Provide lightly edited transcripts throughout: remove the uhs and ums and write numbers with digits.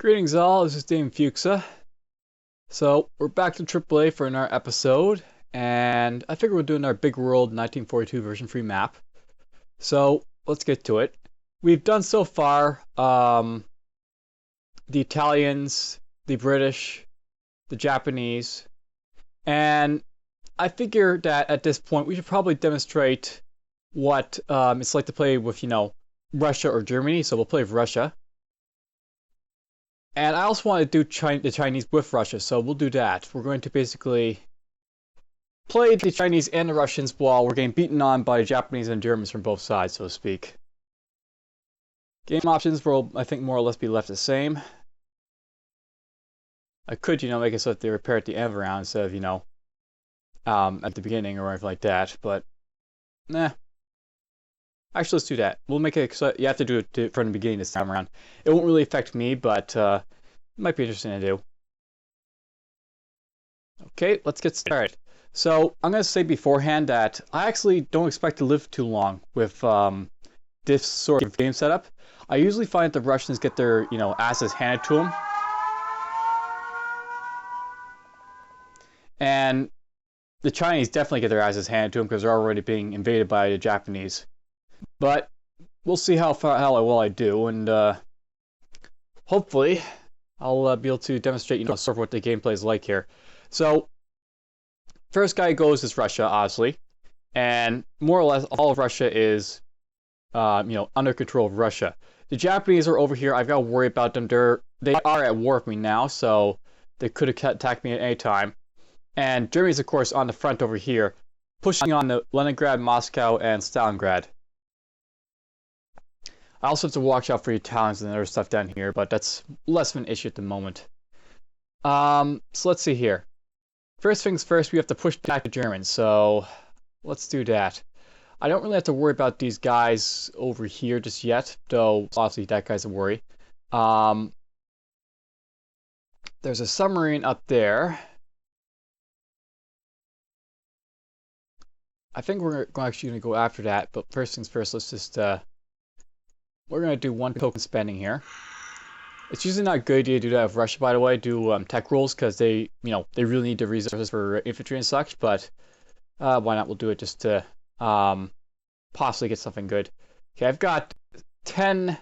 Greetings all, this is Dame Fuchsa. So, we're back to AAA for another episode, and I figure we're doing our Big World 1942 version free map. So, let's get to it. We've done so far the Italians, the British, the Japanese, and I figure that at this point we should probably demonstrate what it's like to play with, Russia or Germany, so we'll play with Russia. And I also want to do the Chinese with Russia, so we'll do that. We're going to basically play the Chinese and the Russians while we're getting beaten on by the Japanese and Germans from both sides, so to speak. Game options will, I think, more or less be left the same. I could, make it so that they repair at the end of the round instead of, at the beginning or anything like that, but, nah. Actually, let's do that. We'll make it so you have to do it from the beginning this time around. It won't really affect me, but it might be interesting to do. Okay, let's get started. So I'm going to say beforehand that I actually don't expect to live too long with this sort of game setup. I usually find that the Russians get their, asses handed to them. And the Chinese definitely get their asses handed to them because they're already being invaded by the Japanese. But we'll see how well I do, and hopefully I'll be able to demonstrate, sort of what the gameplay is like here. So, first guy goes is Russia, obviously, and more or less all of Russia is, under control of Russia. The Japanese are over here. I've got to worry about them. They are at war with me now, so they could attack me at any time. And Germany's, of course, on the front over here, pushing on the Leningrad, Moscow, and Stalingrad. I also have to watch out for Italians and other stuff down here, but that's less of an issue at the moment. So let's see here. First things first, we have to push back the Germans, so let's do that. I don't really have to worry about these guys over here just yet, though obviously that guy's a worry. There's a submarine up there. I think we're actually going to go after that, but first things first, let's just we're going to do one token spending here. It's usually not a good idea to do that with Russia, by the way, do tech rules, because they really need the resources for infantry and such, but why not? We'll do it just to possibly get something good. Okay, I've got 10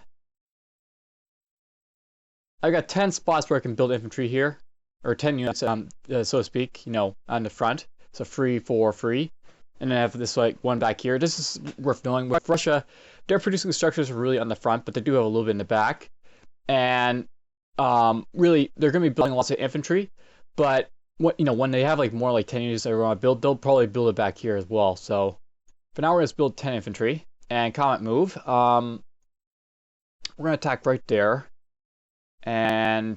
spots where I can build infantry here, or 10 units, so to speak, on the front, so free for free. And then I have this one back here. This is worth knowing. With Russia, they're producing structures really on the front, but they do have a little bit in the back. And really, they're going to be building lots of infantry. But when they have more like 10 units they want to build, they'll probably build it back here as well. So for now, we're going to build 10 infantry and combat move. We're going to attack right there, and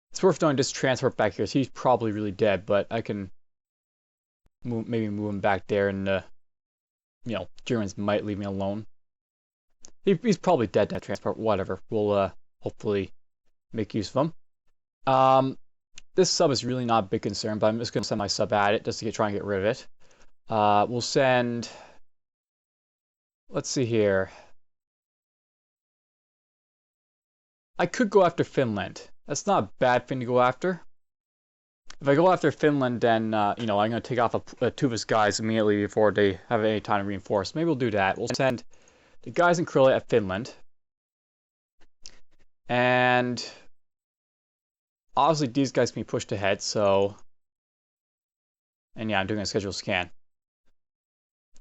it's worth knowing this transport back here. So he's probably really dead, but I can maybe move him back there, and Germans might leave me alone. He's probably dead, that transport. Whatever. We'll hopefully make use of him. This sub is really not a big concern, but I'm just going to send my sub at it just to try and get rid of it. We'll send. Let's see here. I could go after Finland. That's not a bad thing to go after. If I go after Finland, then, I'm going to take off two of his guys immediately before they have any time to reinforce. Maybe we'll do that. We'll send the guys in TripleA at Finland. And obviously these guys can be pushed ahead, so. And yeah, I'm doing a schedule scan.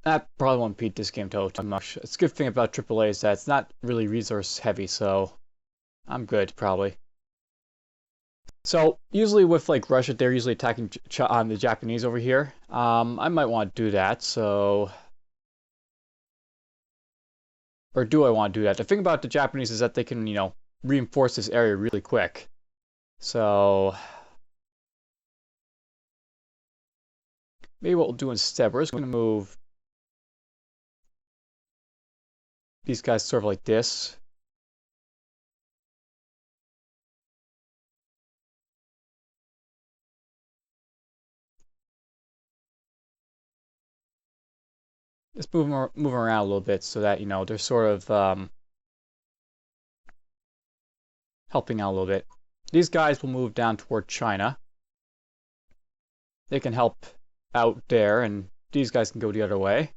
That probably won't beat this game too much. It's a good thing about AAA is that it's not really resource heavy, so I'm good, probably. So, usually with Russia, they're usually attacking on the Japanese over here. I might want to do that, so. Or do I want to do that? The thing about the Japanese is that they can, reinforce this area really quick. So. Maybe what we'll do instead, we're just going to move these guys sort of like this. Just move them around a little bit so that, they're sort of helping out a little bit. These guys will move down toward China. They can help out there, and these guys can go the other way.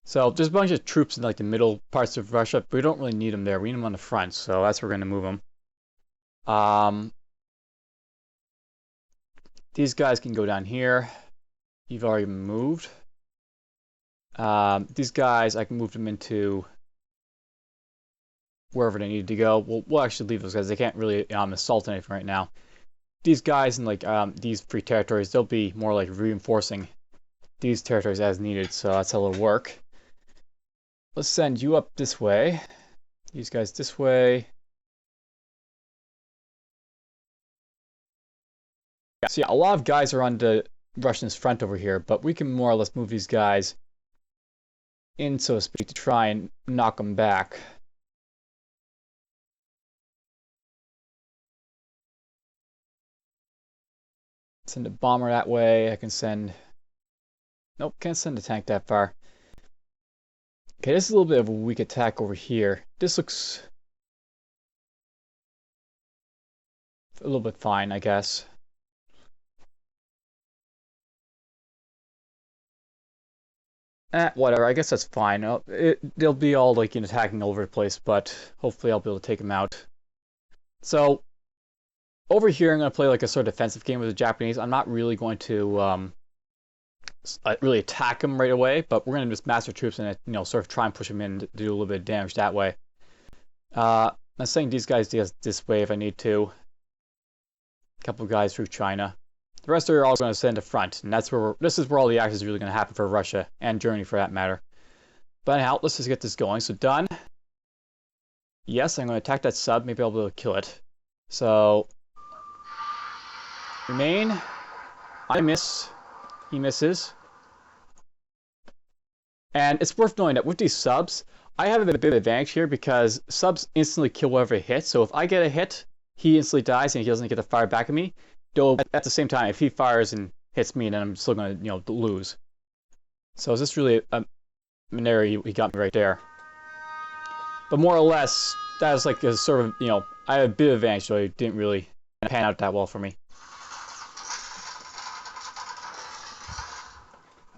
So there's a bunch of troops in like the middle parts of Russia, but we don't really need them there. We need them on the front, so that's where we're going to move them. These guys can go down here. You've already moved. These guys, I can move them into wherever they need to go. We'll actually leave those guys. They can't really assault anything right now. These guys in like these free territories, they'll be more like reinforcing these territories as needed, so that's how it'll work. Let's send you up this way. These guys this way. Yeah, so yeah, a lot of guys are on the Russians' front over here, but we can more or less move these guys in, so to speak, to try and knock them back. Send a bomber that way. I can send... Nope, can't send a tank that far. Okay, this is a little bit of a weak attack over here. This looks a little bit fine, I guess. Whatever, I guess that's fine. They'll be all like attacking all over the place, but hopefully I'll be able to take them out. So, over here I'm going to play like a sort of defensive game with the Japanese. I'm not really going to really attack them right away, but we're going to just mass their troops and sort of try and push them in to do a little bit of damage that way. I'm sending these guys this way if I need to. A couple of guys through China. The rest are all going to send to front, and that's where this is where all the action is really going to happen for Russia and Germany for that matter. But anyhow, let's just get this going. So done. Yes, I'm going to attack that sub. Maybe I'll be able to kill it. So remain. I miss. He misses. And it's worth knowing that with these subs, I have a bit of advantage here because subs instantly kill whatever hit. So if I get a hit, he instantly dies and he doesn't get to fire back at me. Though at the same time, if he fires and hits me, then I'm still going to lose. So is this really an area he got me right there? But more or less, that was like a sort of I had a bit of advantage, so it didn't really pan out that well for me.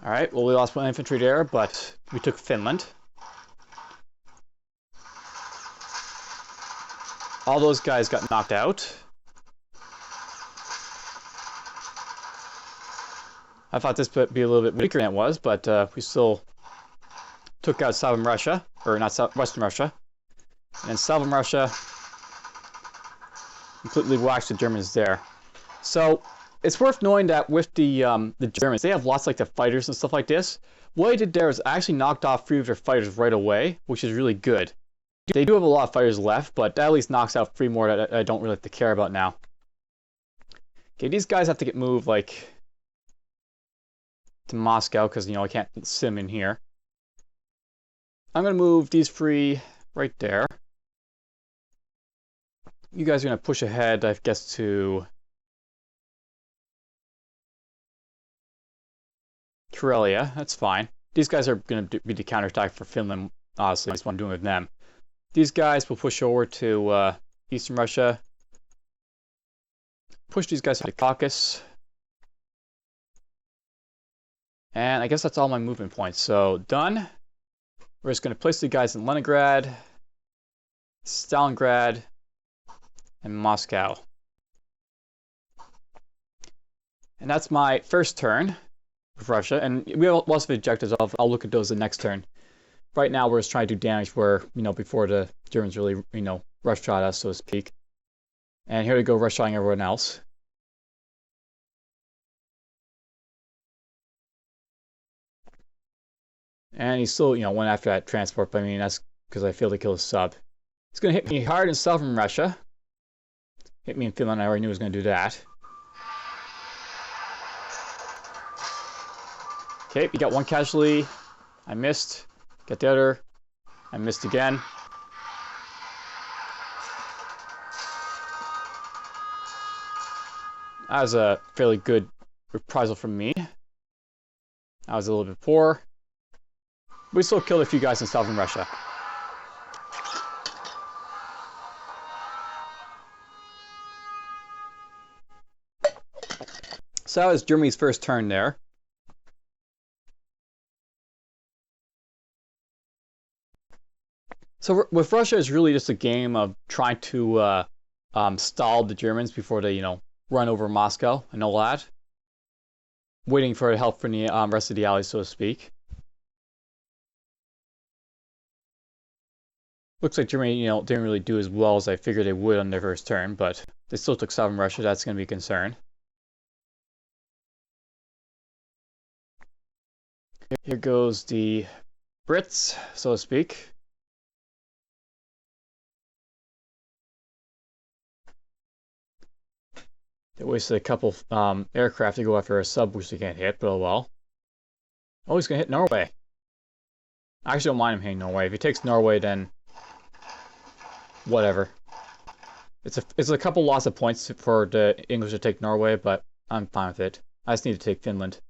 All right, well we lost one infantry there, but we took Finland. All those guys got knocked out. I thought this would be a little bit weaker than it was, but we still took out Southern Russia, or not Western Russia. And Southern Russia completely waxed the Germans there. So it's worth knowing that with the Germans, they have lots like the fighters and stuff like this. What I did there is I actually knocked off 3 of their fighters right away, which is really good. They do have a lot of fighters left, but that at least knocks out 3 more that I don't really have to care about now. Okay, these guys have to get moved like to Moscow because I can't sit them in here. I'm gonna move these 3 right there. You guys are gonna push ahead, I guess, to TripleA. That's fine. These guys are gonna be the counterattack for Finland. Honestly, that's what I'm doing with them. These guys will push over to Eastern Russia. Push these guys to the Caucasus. And I guess that's all my movement points. So done. We're just going to place the guys in Leningrad, Stalingrad, and Moscow. And that's my first turn with Russia. And we have lots of objectives. I'll look at those the next turn. Right now, we're just trying to do damage where, before the Germans really, rush-shot us, so to speak. And here we go, rush-shotting everyone else. And he still, went after that transport, but I mean, that's because I failed to kill his sub. It's going to hit me hard in southern Russia. Hit me in Finland, I already knew he was going to do that. Okay, we got 1 casualty. I missed. Get the other. I missed again. That was a fairly good reprisal from me. That was a little bit poor. We still killed a few guys in southern Russia. So that was Germany's first turn there. So with Russia, it's really just a game of trying to stall the Germans before they, run over Moscow and all that. Waiting for help from the rest of the Allies, so to speak. Looks like Germany, didn't really do as well as I figured they would on their first turn, but they still took southern Russia. That's going to be a concern. Here goes the Brits, so to speak. They wasted a couple aircraft to go after a sub, which they can't hit, but oh well. Oh, he's going to hit Norway. I actually don't mind him hitting Norway. If he takes Norway, then whatever. It's a couple loss of points for the English to take Norway, but I'm fine with it. I just need to take Finland.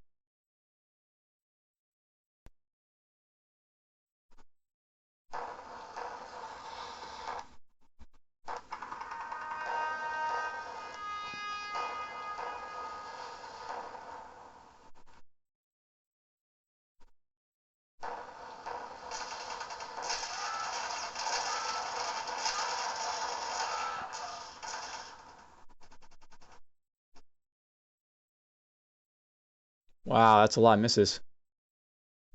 Wow, that's a lot of misses.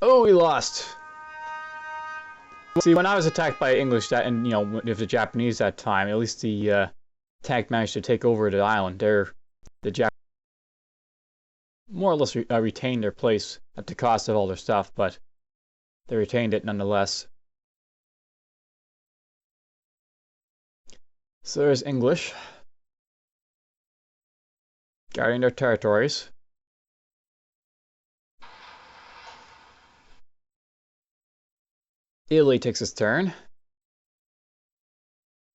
Oh, we lost. See, when I was attacked by English and if the Japanese that time, at least the tank managed to take over the island. The Japanese more or less retained their place at the cost of all their stuff, but they retained it nonetheless. So there's English guarding their territories. Italy takes its turn.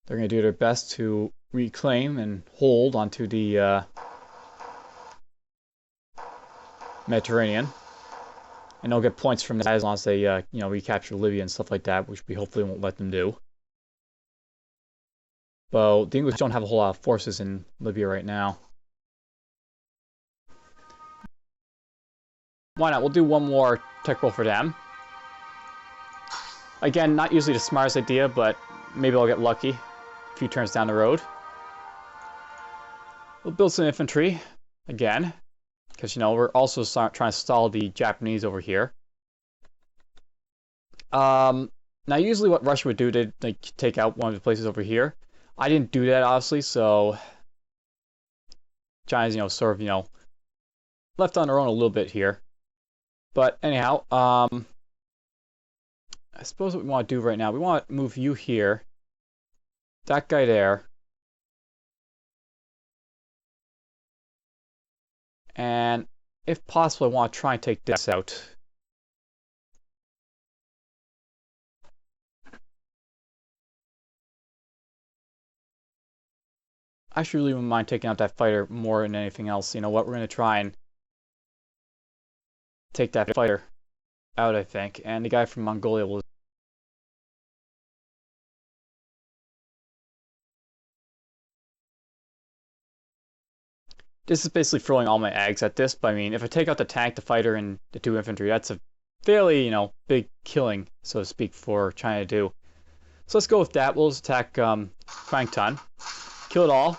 They're going to do their best to reclaim and hold onto the Mediterranean. And they'll get points from that as long as they, recapture Libya and stuff like that, which we hopefully won't let them do. But the English don't have a whole lot of forces in Libya right now. Why not? We'll do one more tech roll for them. Again, not usually the smartest idea, but maybe I'll get lucky a few turns down the road. We'll build some infantry, again, because, we're also trying to stall the Japanese over here. Now, usually what Russia would do, they'd take out one of the places over here. I didn't do that, obviously, so China's, sort of, left on their own a little bit here. But anyhow, I suppose what we want to do right now, we want to move you here, that guy there, and if possible, I want to try and take this out. I actually really wouldn't mind taking out that fighter more than anything else. You know what, we're going to try and take that fighter out, I think, and the guy from Mongolia will. This is basically throwing all my eggs at this, but I mean, if I take out the tank, the fighter, and the 2 infantry, that's a fairly, big killing, so to speak, for China to do. So let's go with that. We'll just attack Kwangtung. Kill it all.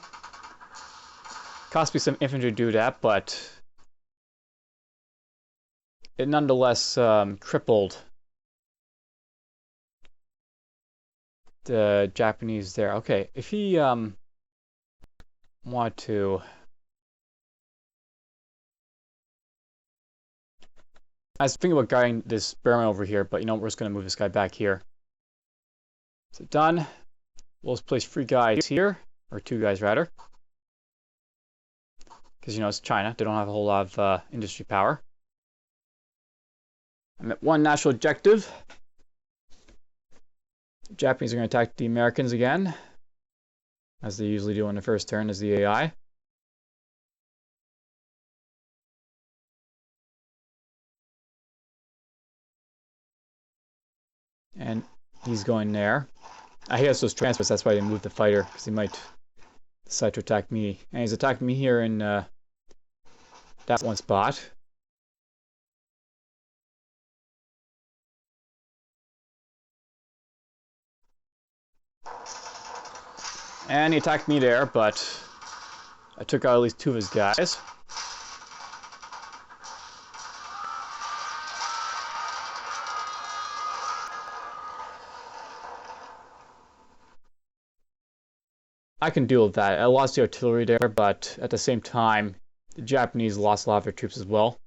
Cost me some infantry to do that, but it nonetheless crippled the Japanese there. Okay, if he wanted to. I was thinking about guarding this Burman over here, but we're just going to move this guy back here. So done. We'll just place 3 guys here, or 2 guys rather. Because, it's China. They don't have a whole lot of industry power. I'm at 1 national objective. The Japanese are going to attack the Americans again, as they usually do on the first turn as the AI. And he's going there. He has those transfers, that's why they moved the fighter, because he might decide to attack me. And he's attacking me here in that one spot. And he attacked me there, but I took out at least 2 of his guys. I can deal with that. I lost the artillery there, but at the same time, the Japanese lost a lot of their troops as well.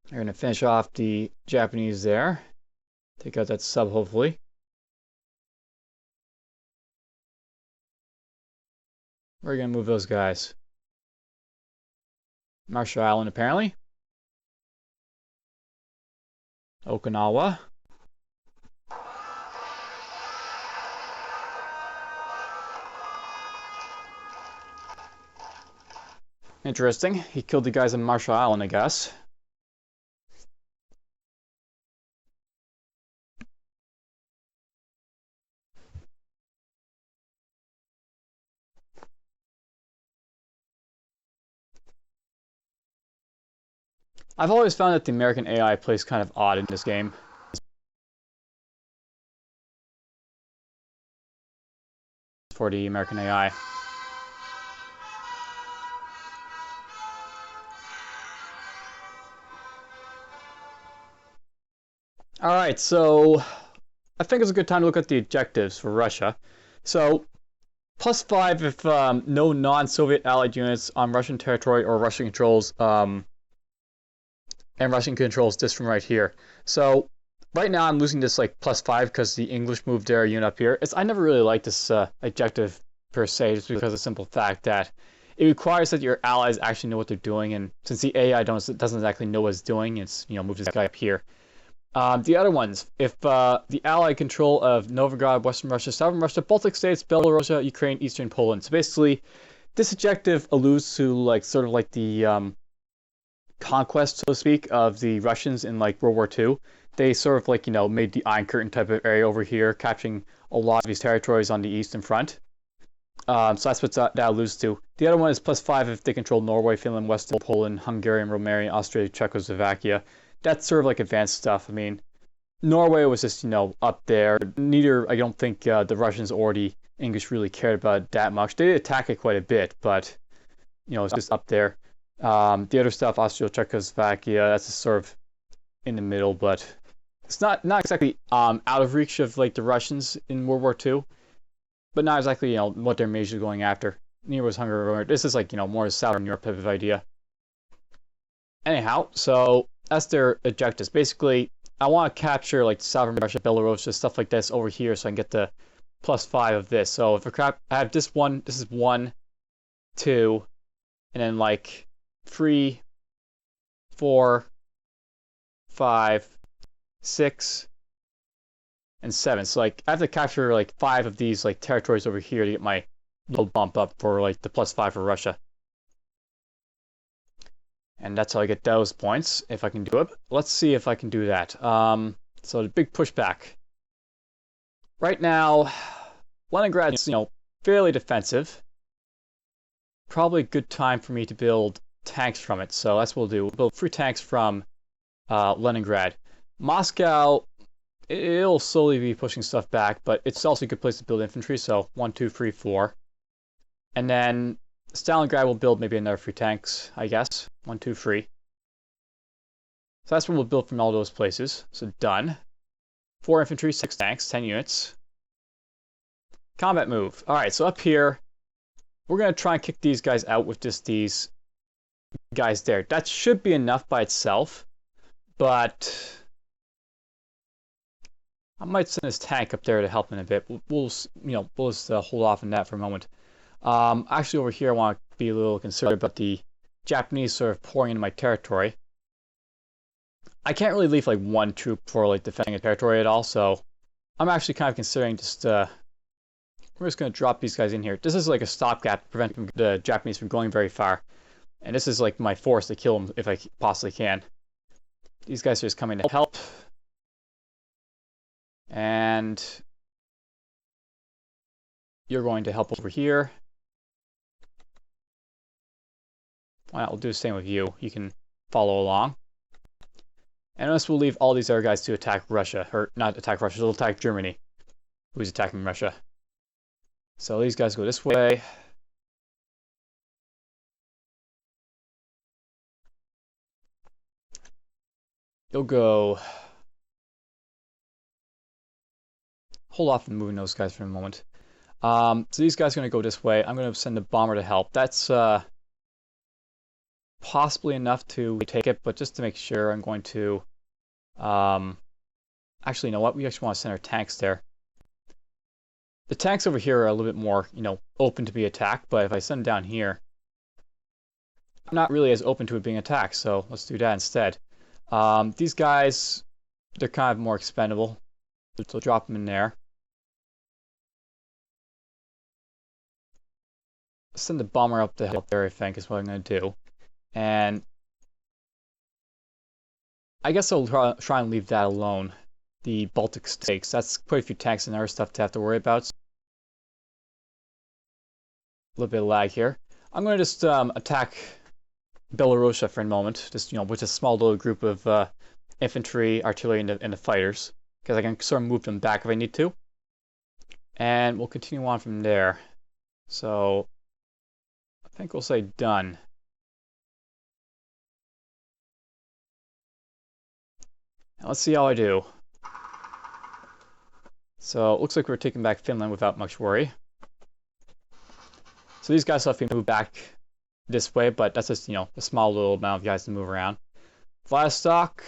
They're going to finish off the Japanese there. Take out that sub, hopefully. We're going to move those guys. Marshall Island, apparently. Okinawa. Interesting. He killed the guys on Marshall Island, I guess. I've always found that the American AI plays kind of odd in this game. For the American AI. Alright, so I think it's a good time to look at the objectives for Russia. So, +5 if no non-Soviet allied units on Russian territory or Russian controls, and Russian controls this from right here. So, right now I'm losing this like +5 because the English moved their unit up here. I never really liked this objective per se, just because of the simple fact that it requires that your allies actually know what they're doing, and since the AI doesn't exactly know what it's doing, it's moved this guy up here. The other ones, if the Allied control of Novgorod, Western Russia, Southern Russia, Baltic states, Belarus, Ukraine, Eastern Poland. So basically, this objective alludes to sort of like the conquest, so to speak, of the Russians in like World War II. They sort of like made the Iron Curtain type of area over here, capturing a lot of these territories on the eastern front. So that's what that alludes to. The other one is +5 if they control Norway, Finland, Western Poland, Hungary, Romania, Austria, Czechoslovakia. That's sort of like advanced stuff. I mean, Norway was just, up there. Neither, I don't think the Russians or the English really cared about it that much. They did attack it quite a bit, but, it's just up there. The other stuff, Austria, Czechoslovakia, that's just sort of in the middle, but it's not exactly out of reach of like the Russians in World War II, but not exactly, what they're majorly going after. Neither was Hungary. This is like, more Southern Europe type of idea. Anyhow, so that's their objectives. Basically, I want to capture like Southern Russia, Belarus, just stuff like this over here, so I can get the +5 of this. So if I have this one, this is 1, 2, and then like 3, 4, 5, 6, and 7. So like I have to capture like 5 of these like territories over here to get my little bump up for like the +5 for Russia. And that's how I get those points, if I can do it. Let's see if I can do that. So the big pushback. Right now, Leningrad's, fairly defensive. Probably a good time for me to build tanks from it. So that's what we'll do. We'll build 3 tanks from Leningrad. Moscow, it'll slowly be pushing stuff back, but it's also a good place to build infantry. So 1, 2, 3, 4. And then Stalingrad will build maybe another 3 tanks, I guess. 1, 2, 3. So that's what we'll build from all those places. So done. 4 infantry, 6 tanks, 10 units. Combat move. Alright, so up here, we're going to try and kick these guys out with just these guys there. That should be enough by itself, but I might send this tank up there to help in a bit. We'll just hold off on that for a moment. Actually, over here, I want to be a little concerned about the Japanese sort of pouring into my territory. I can't really leave like 1 troop for like defending a territory at all, so I'm actually kind of considering just we're just going to drop these guys in here. This is like a stopgap to prevent the Japanese from going very far, and this is like my force to kill them if I possibly can. These guys are just coming to help. And you're going to help over here. Why not? We'll do the same with you. You can follow along. And us will leave all these other guys to attack Russia. Or not attack Russia, they'll attack Germany, who's attacking Russia. So these guys go this way. You'll go... Hold off on moving those guys for a moment. So these guys are going to go this way. I'm going to send a bomber to help. That's possibly enough to take it, but just to make sure, I'm going to... actually, you know what? We actually want to send our tanks there. The tanks over here are a little bit more, open to be attacked, but if I send them down here, I'm not really as open to it being attacked, so let's do that instead. These guys, they're kind of more expendable, so drop them in there. Send the bomber up to help there, I think, is what I'm going to do. And I guess I'll try and leave that alone. The Baltic States, that's quite a few tanks and other stuff to have to worry about. A little bit of lag here. I'm going to just attack Belarusia for a moment, just with a small little group of infantry, artillery, and the fighters, because I can sort of move them back if I need to. And we'll continue on from there. So I think we'll say done. Now let's see how I do. So it looks like we're taking back Finland without much worry. So these guys have to move back this way, but that's just, a small little amount of guys to move around. Vladivostok.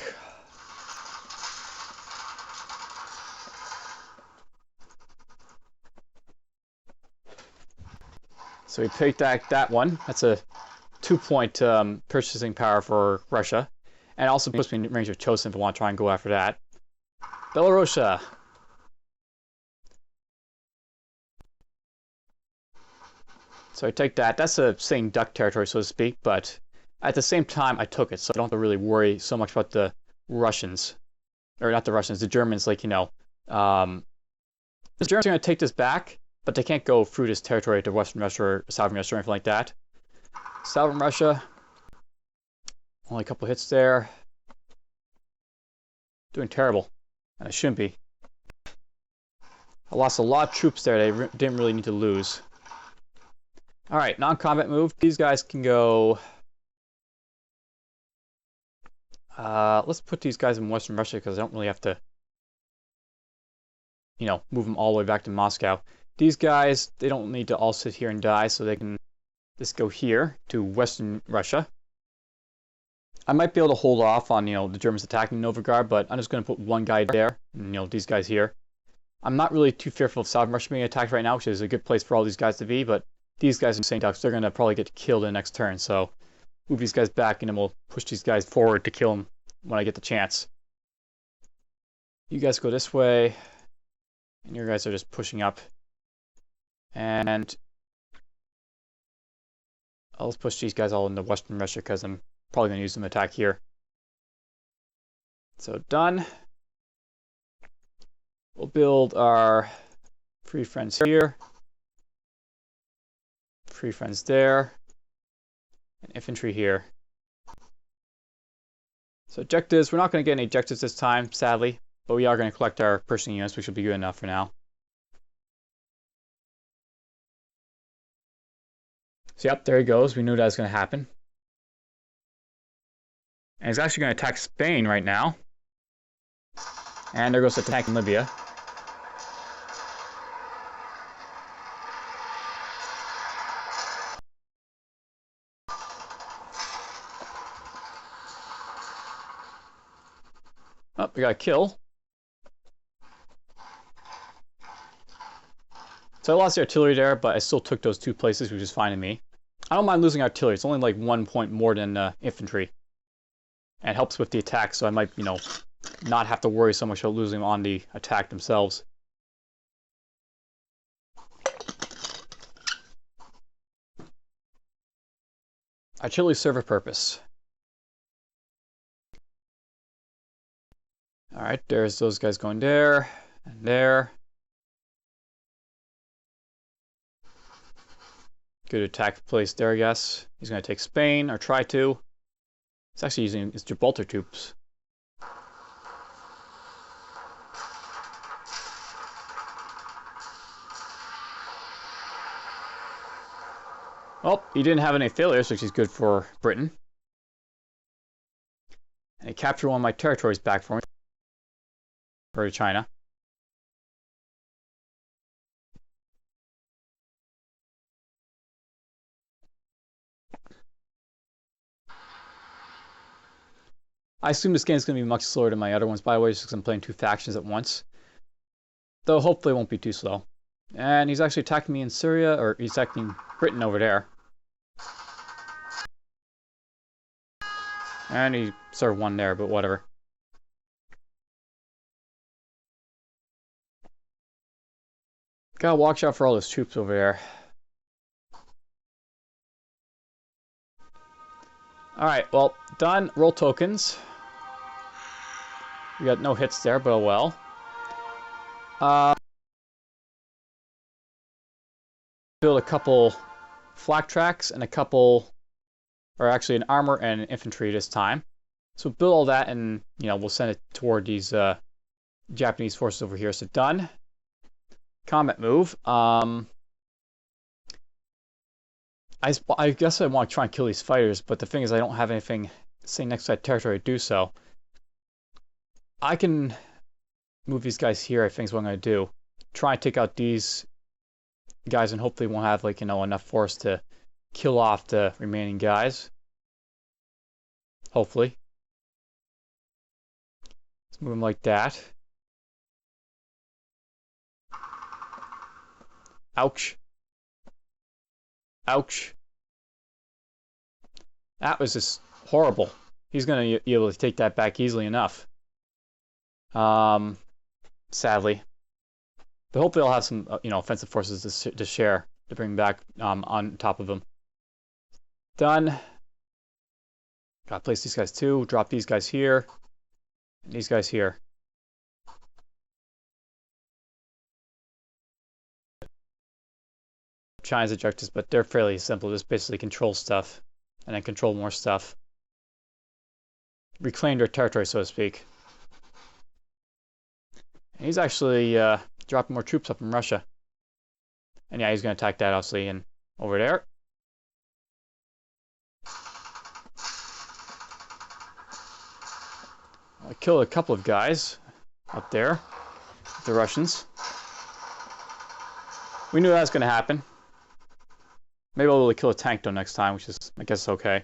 So we take back that one. That's a 2-point purchasing power for Russia. And also puts me in range of Chosin if I want to try and go after that. Belarusia. So I take that. That's a sitting duck territory, so to speak, but at the same time, I took it, so I don't have to really worry so much about the Russians. Or not the Russians, the Germans, the Germans are going to take this back, but they can't go through this territory to Western Russia or Southern Russia or anything like that. Southern Russia, only a couple hits there. Doing terrible, and I shouldn't be. I lost a lot of troops there that I didn't really need to lose. Alright, non-combat move. These guys can go... let's put these guys in Western Russia because I don't really have to, move them all the way back to Moscow. These guys, they don't need to all sit here and die, so they can just go here to Western Russia. I might be able to hold off on, the Germans attacking Novgorod, but I'm just going to put one guy there, and, these guys here. I'm not really too fearful of Southern Russia being attacked right now, which is a good place for all these guys to be, but these guys in St. Ducks, they're going to probably get killed in the next turn, so move these guys back, and then we'll push these guys forward to kill them when I get the chance. You guys go this way, and your guys are just pushing up. And I'll push these guys all into Western Russia because I'm probably going to use them to attack here. So done. We'll build our free friends here. Free friends there. And infantry here. So objectives, we're not going to get any objectives this time, sadly. But we are going to collect our purchasing units, which should be good enough for now. So yep, there he goes. We knew that was going to happen. And he's actually going to attack Spain right now. And there goes the attack in Libya. Oh, we got a kill. So I lost the artillery there, but I still took those 2 places, which is fine to me. I don't mind losing artillery. It's only like 1 point more than infantry. And it helps with the attack, so I might, not have to worry so much about losing them on the attack themselves. Artillery serve a purpose. Alright, there's those guys going there, and there. Good attack place there, I guess. He's going to take Spain, or try to. He's actually using his Gibraltar troops. Well, he didn't have any failures, which is good for Britain. And he captured one of my territories back for me. For China. I assume this game is going to be much slower than my other ones, by the way, just because I'm playing two factions at once. Though hopefully it won't be too slow. And he's actually attacking me in Syria, or he's attacking Britain over there. And he sort of won there, but whatever. Gotta watch out for all those troops over there. Alright, well, done. Roll tokens. We got no hits there, but oh well. Build a couple flak tracks and a couple, or actually an armor and an infantry this time. So build all that and, you know, we'll send it toward these Japanese forces over here. So done. Combat move. I guess I want to try and kill these fighters, but the thing is I don't have anything sitting next to that territory to do so. I can move these guys here, I think is what I'm going to do. Try and take out these guys and hopefully won't have, like, you know, enough force to kill off the remaining guys. Hopefully. Let's move them like that. Ouch. Ouch. That was just horrible. He's going to be able to take that back easily enough. Sadly. But hopefully I'll have some, you know, offensive forces to share, to bring back on top of them. Done. Gotta place these guys too. Drop these guys here. And these guys here. China's objectives, but they're fairly simple. Just basically control stuff. And then control more stuff. Reclaim their territory, so to speak. And he's actually dropping more troops up in Russia. And yeah, he's going to attack that, obviously, and over there. I killed a couple of guys up there, the Russians. We knew that was going to happen. Maybe I'll be able to kill a tank though next time, which is, I guess, okay.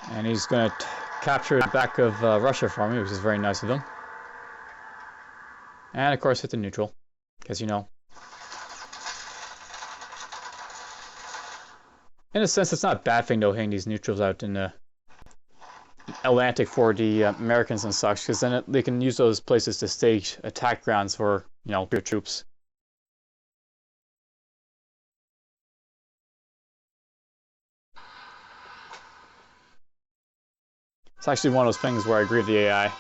And he's going to capture the back of Russia for me, which is very nice of him. And of course hit the neutral, because you know. In a sense, it's not a bad thing though, hitting these neutrals out in the Atlantic for the Americans and such, because then they can use those places to stage attack grounds for, you know, their troops. It's actually one of those things where I agree with the AI.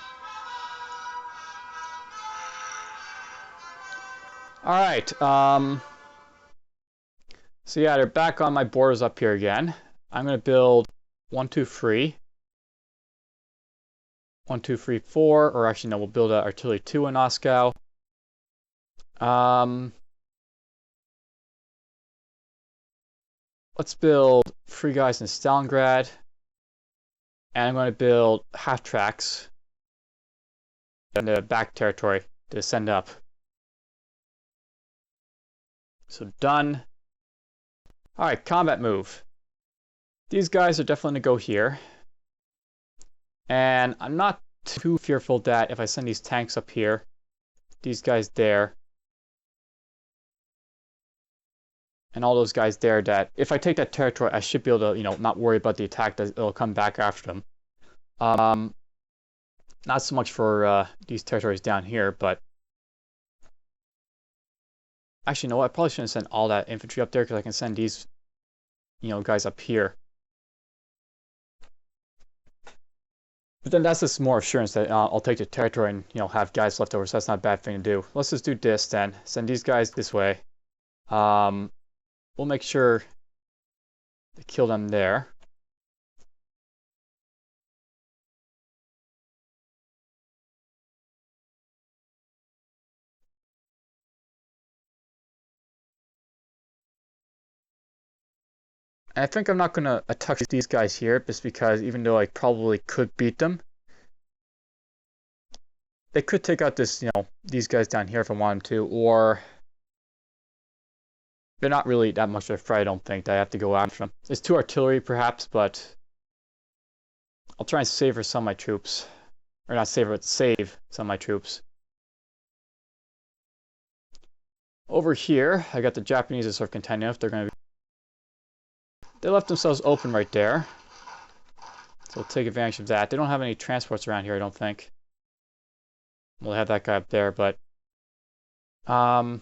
Alright, so yeah, they're back on my borders up here again. I'm going to build 1, 2, 3. 1, 2, 3, 4, or actually no, we'll build an artillery 2 in Moscow. Let's build 3 guys in Stalingrad. And I'm going to build half tracks in the back territory to send up. So done. Alright, combat move. These guys are definitely going to go here. And I'm not too fearful that if I send these tanks up here, these guys there, and all those guys there, that if I take that territory, I should be able to, you know, not worry about the attack that it'll come back after them. Not so much for these territories down here, but actually, no, I probably shouldn't send all that infantry up there because I can send these, you know, guys up here. But then that's just more assurance that I'll take the territory and, you know, have guys left over, so that's not a bad thing to do. Let's just do this then. Send these guys this way. We'll make sure to kill them there. And I think I'm not going to attack these guys here, just because even though I probably could beat them, they could take out this, you know, these guys down here if I wanted to, or they're not really that much of a threat, I don't think, that I have to go after them. It's 2 artillery, perhaps, but I'll try and save for some of my troops. Or not save, but save some of my troops. Over here, I got the Japanese that sort of contending if they're going to be... They left themselves open right there. So we'll take advantage of that. They don't have any transports around here, I don't think. We'll have that guy up there, but... I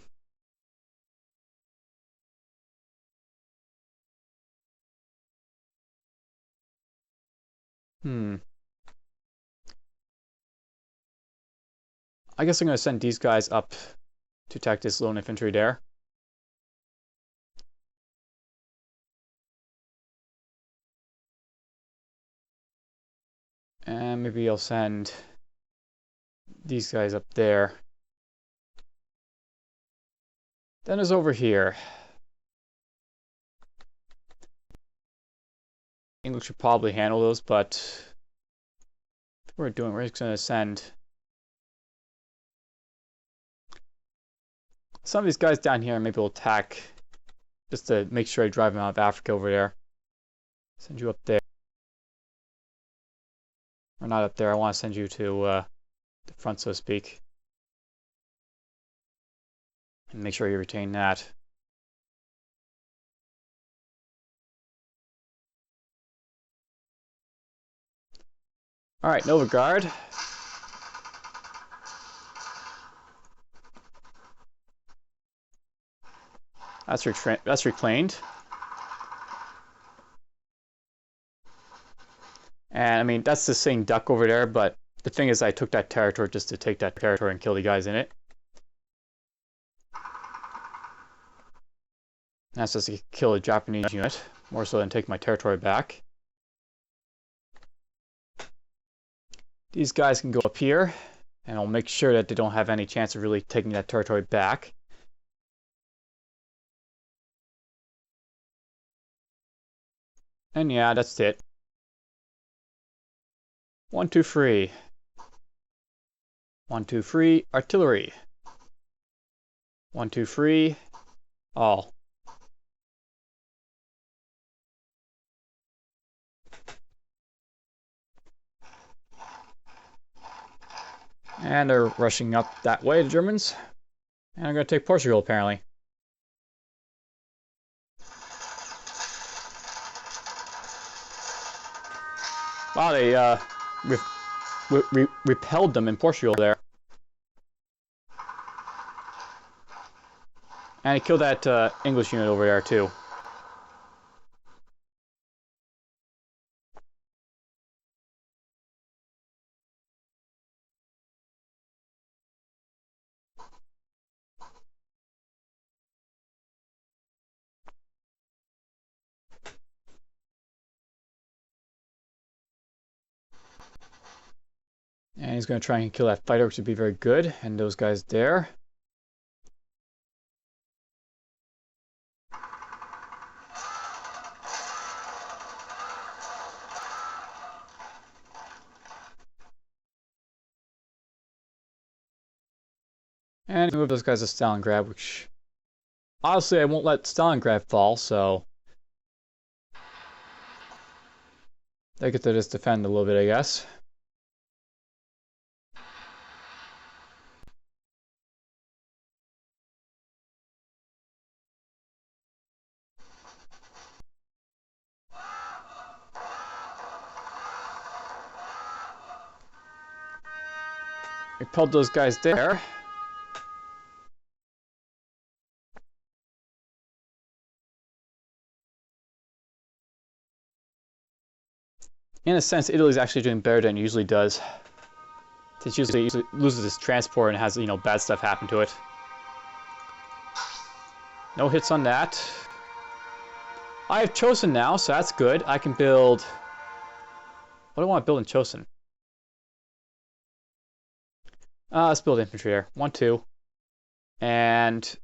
guess I'm going to send these guys up to attack this lone infantry there. And maybe I'll send these guys up there. Then it's over here. English should probably handle those, but we're just going to send some of these guys down here, and maybe we'll attack just to make sure I drive them out of Africa over there. Send you up there. Or not up there, I want to send you to the front, so to speak. And make sure you retain that. Alright, Nova Guard. That's reclaimed. And I mean, that's the same duck over there, but the thing is I took that territory just to take that territory and kill the guys in it. That's just to kill a Japanese unit, more so than take my territory back. These guys can go up here, and I'll make sure that they don't have any chance of really taking that territory back. And yeah, that's it. 1, 2, 3. 1, 2, 3, artillery. 1, 2, 3, all. And they're rushing up that way, the Germans. And I'm going to take Portugal, apparently. Wow, they repelled them in Portugal there. And he killed that English unit over there, too. And he's going to try and kill that fighter, which would be very good. And those guys there. And move those guys to Stalingrad, which... Honestly, I won't let Stalingrad fall, so... they get to just defend a little bit, I guess. Repelled those guys there. In a sense, Italy's actually doing better than it usually does. It usually loses its transport and has, you know, bad stuff happen to it. No hits on that. I have Chosen now, so that's good. I can build... What do I want to build in Chosen? Let's build infantry there. 1, 2. And...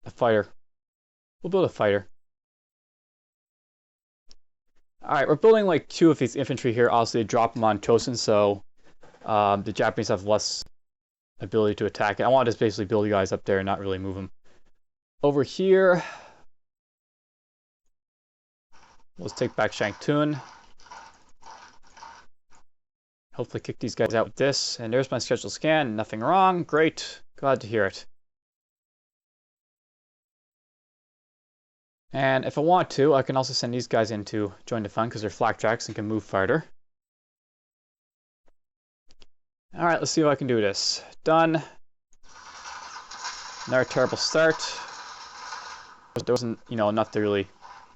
a fighter. We'll build a fighter. Alright, we're building like 2 of these infantry here. Obviously, drop them on Chosen, so the Japanese have less ability to attack it. I want to just basically build you guys up there and not really move them. Over here, let's take back Shanktun. Hopefully kick these guys out with this. And there's my scheduled scan. Nothing wrong. Great. Glad to hear it. And if I want to, I can also send these guys in to join the fun because they're flak jacks and can move farther. Alright, let's see if I can do this. Done. Another terrible start. There wasn't, you know, enough to really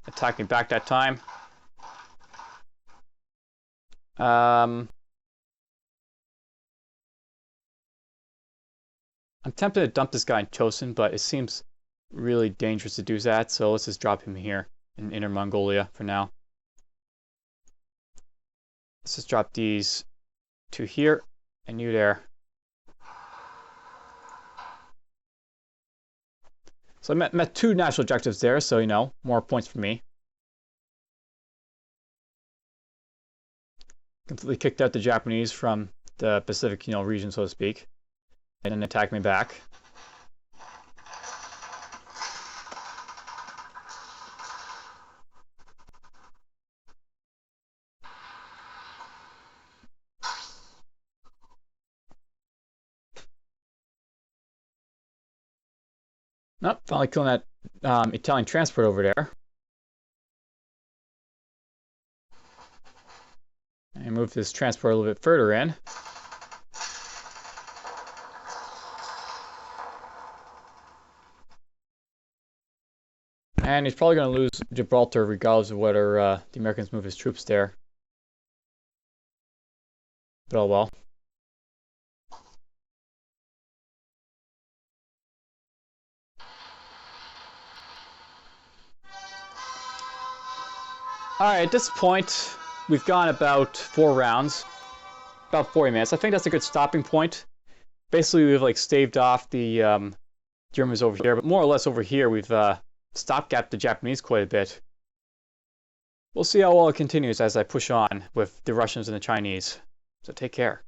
attack me back that time. I'm tempted to dump this guy in Chosen, but it seems really dangerous to do that, so let's just drop him here in Inner Mongolia for now. Let's just drop these 2 here and you there. So I met 2 national objectives there, so, you know, more points for me. Completely kicked out the Japanese from the Pacific, you know, region, so to speak, and then attack me back. Nope, finally killing that Italian transport over there. And move this transport a little bit further in. And he's probably going to lose Gibraltar regardless of whether the Americans move his troops there. But oh well. Alright, at this point, we've gone about 4 rounds. About 40 minutes. I think that's a good stopping point. Basically, we've like staved off the Germans over here, but more or less over here, we've stopgapped the Japanese quite a bit. We'll see how well it continues as I push on with the Russians and the Chinese. So take care.